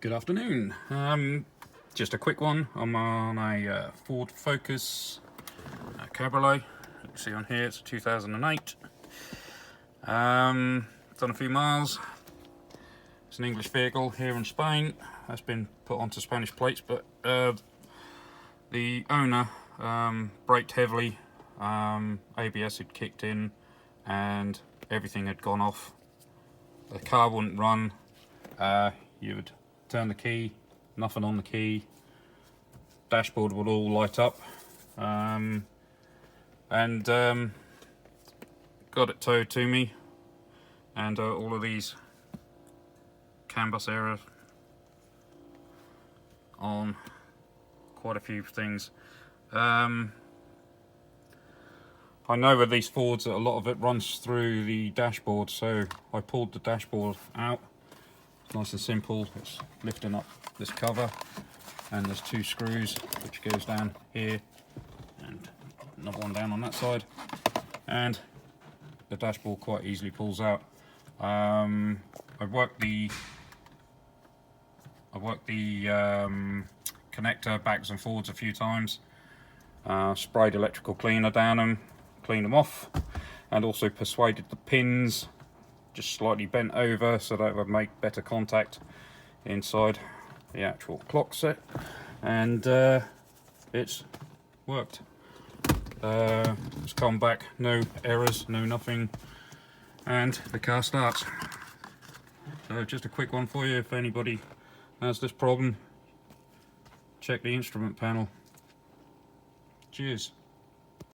Good afternoon. Just a quick one. I'm on a Ford Focus Cabriolet. You can see on here it's 2008. Done a few miles. It's an English vehicle here in Spain. That's been put onto Spanish plates, but the owner braked heavily. ABS had kicked in and everything had gone off. The car wouldn't run. You would turn the key, nothing on the key, dashboard would all light up, and got it towed to me, and all of these CAN bus errors on quite a few things. I know with these Fords that a lot of it runs through the dashboard, so I pulled the dashboard out. It's nice and simple. It's lifting up this cover, and there's two screws which goes down here and another one down on that side, and the dashboard quite easily pulls out. I've worked the connector backs and forwards a few times, sprayed electrical cleaner down them, cleaned them off, and also persuaded the pins just slightly bent over so that it would make better contact inside the actual clock set, and it's worked. It's come back, no errors, no nothing, and the car starts. So just a quick one for you. If anybody has this problem, check the instrument panel. Cheers.